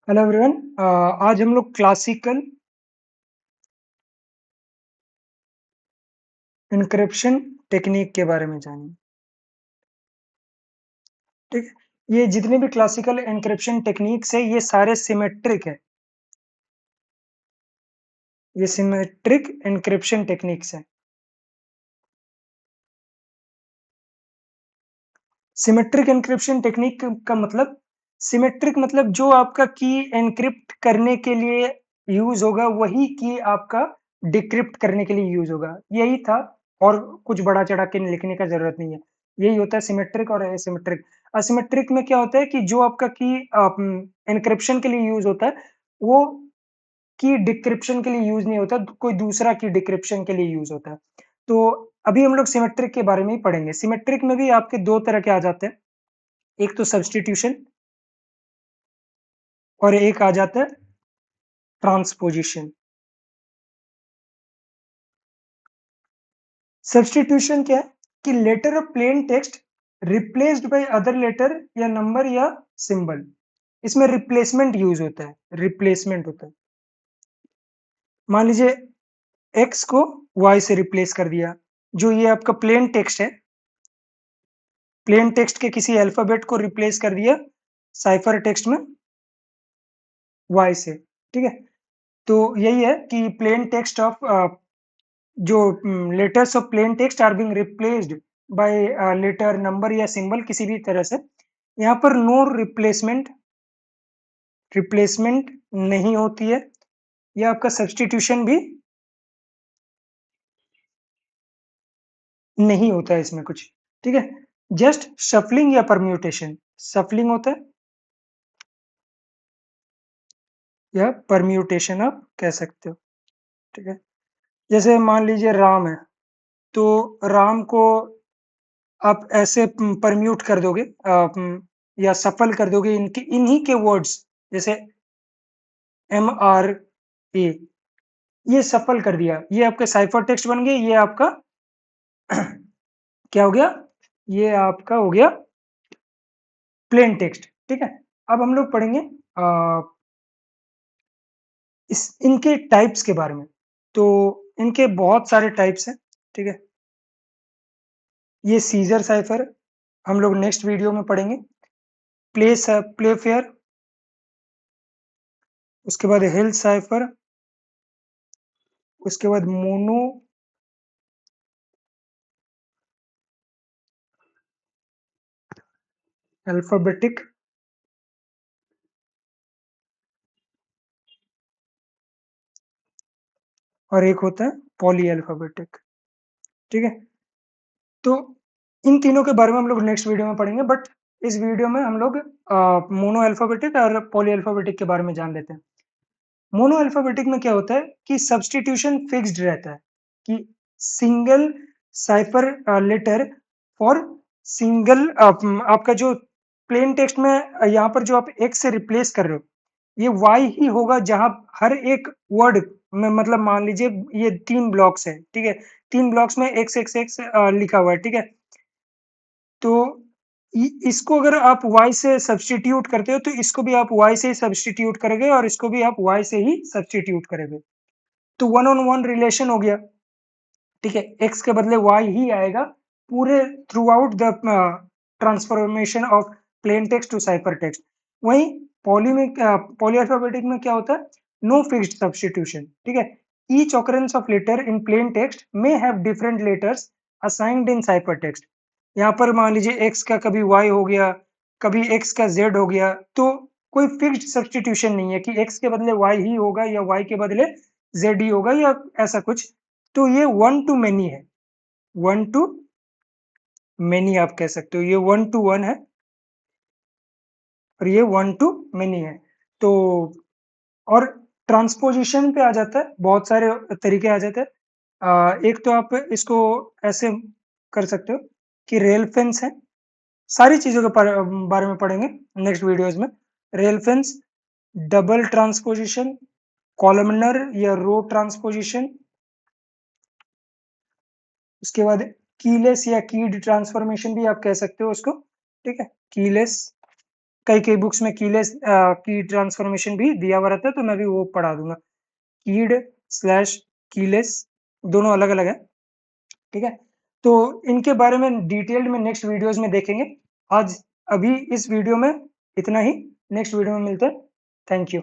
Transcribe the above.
Hello everyone. आज हम लोग क्लासिकल एन्क्रिप्शन टेक्निक के बारे में जानेंगे। ठीक है, ये जितने भी क्लासिकल एन्क्रिप्शन टेक्निक्स है ये सारे सिमेट्रिक है। ये सिमेट्रिक एन्क्रिप्शन टेक्निक्स है। सिमेट्रिक एन्क्रिप्शन टेक्निक का मतलब, सिमेट्रिक मतलब जो आपका की एन्क्रिप्ट करने के लिए यूज होगा वही की आपका डिक्रिप्ट करने के लिए यूज होगा। यही था, और कुछ बढ़ा चढ़ा के लिखने का जरूरत नहीं है। यही होता है सिमेट्रिक और एसिमेट्रिक। असिमेट्रिक में क्या होता है कि जो आपका की एन्क्रिप्शन के लिए यूज होता है वो की डिक्रिप्शन के लिए यूज नहीं होता, कोई दूसरा की डिक्रिप्शन के लिए यूज होता है। तो अभी हम लोग सिमेट्रिक के बारे में ही पढ़ेंगे। सिमेट्रिक में भी आपके दो तरह के आ जाते हैं, एक तो सब्स्टिट्यूशन और एक आ जाता है ट्रांसपोजिशन। सब्स्टिट्यूशन क्या है कि letter of plain text replaced by other letter या नंबर या सिंबल। इसमें रिप्लेसमेंट यूज होता है, रिप्लेसमेंट होता है। मान लीजिए एक्स को वाई से रिप्लेस कर दिया। जो ये आपका प्लेन टेक्स्ट है, प्लेन टेक्स्ट के किसी अल्फाबेट को रिप्लेस कर दिया साइफर टेक्स्ट में वाई से। ठीक है, तो यही है कि प्लेन टेक्स्ट ऑफ जो letters of plain text are being replaced by letter number या सिंबल किसी भी तरह से। यहाँ पर नो रिप्लेसमेंट, रिप्लेसमेंट नहीं होती है। यह आपका सब्स्टिट्यूशन भी नहीं होता है इसमें कुछ। ठीक है, जस्ट शफलिंग या परम्यूटेशन। शफलिंग होता है या परम्यूटेशन आप कह सकते हो। ठीक है, जैसे मान लीजिए राम है, तो राम को आप ऐसे परम्यूट कर दोगे, या सफल कर दोगे इनके इन्हीं के वर्ड्स, जैसे MRA, ये सफल कर दिया, ये आपके साइफर टेक्स्ट बन गए। ये आपका क्या हो गया, ये आपका हो गया प्लेन टेक्स्ट। ठीक है, अब हम लोग पढ़ेंगे इस इनके टाइप्स के बारे में। तो इनके बहुत सारे टाइप्स हैं। ठीक है, ये सीजर साइफर हम लोग नेक्स्ट वीडियो में पढ़ेंगे। प्ले फेयर, उसके बाद हिल साइफर, उसके बाद मोनो अल्फाबेटिक, और एक होता है पॉली अल्फाबेटिक। ठीक है, तो इन तीनों के बारे में हम लोग नेक्स्ट वीडियो में पढ़ेंगे, बट इस वीडियो में हम लोग मोनो अल्फाबेटिक और पॉली अल्फाबेटिक के बारे में जान लेते हैं। मोनो अल्फाबेटिक में क्या होता है कि सब्स्टिट्यूशन फिक्स्ड रहता है, कि single cipher letter for single आपका जो प्लेन टेक्स्ट में यहाँ पर जो आप एक्स से रिप्लेस कर रहे हो, ये वाई ही होगा जहां हर एक वर्ड में, मतलब मान लीजिए ये 3 ब्लॉक्स है। ठीक है, 3 ब्लॉक्स में एक्स एक्स एक्स लिखा हुआ है। ठीक है, तो इसको अगर आप y से सब्स्टिट्यूट करते हो तो इसको भी आप y से ही सब्स्टिट्यूट करोगे और इसको भी आप y से ही सब्स्टिट्यूट करोगे। तो वन ऑन वन रिलेशन हो गया। ठीक है, x के बदले y ही आएगा पूरे throughout the transformation of plain text to cipher text. वहीं पॉली में, पॉली अल्फाबेटिक में क्या होता है, नो फिक्स्ड सब्स्टिट्यूशन। ठीक है, each occurrence of letter in plain text may have different letters assigned in ciphertext। यहाँ पर मान लीजिए x का कभी y हो गया, कभी x का z हो गया, तो कोई फिक्स्ड सब्स्टिट्यूशन नहीं है कि x के बदले y ही होगा या y के बदले z ही होगा या ऐसा कुछ। तो ये वन टू मेनी है, वन टू मेनी आप कह सकते हो। ये वन टू वन है और ये वन टू मेनी है। तो और ट्रांसपोजिशन पे आ जाता है, बहुत सारे तरीके आ जाते हैं। एक तो आप इसको ऐसे कर सकते हो कि रेलफेंस है। सारी चीजों के बारे में पढ़ेंगे नेक्स्ट वीडियोस में। रेलफेंस, डबल ट्रांसपोजिशन, कॉलमनर या रो ट्रांसपोजिशन, उसके बाद कीलेस या कीड ट्रांसफॉर्मेशन भी आप कह सकते हो उसको। ठीक है, कीलेस कई बुक्स में की ट्रांसफॉर्मेशन भी दिया हुआ रहता है, तो मैं भी वो पढ़ा दूंगा। कीड स्लैश कीलेस दोनों अलग अलग है, ठीक है। तो इनके बारे में डिटेल्ड में नेक्स्ट वीडियोस में देखेंगे। आज अभी इस वीडियो में इतना ही, नेक्स्ट वीडियो में मिलते हैं। Thank you.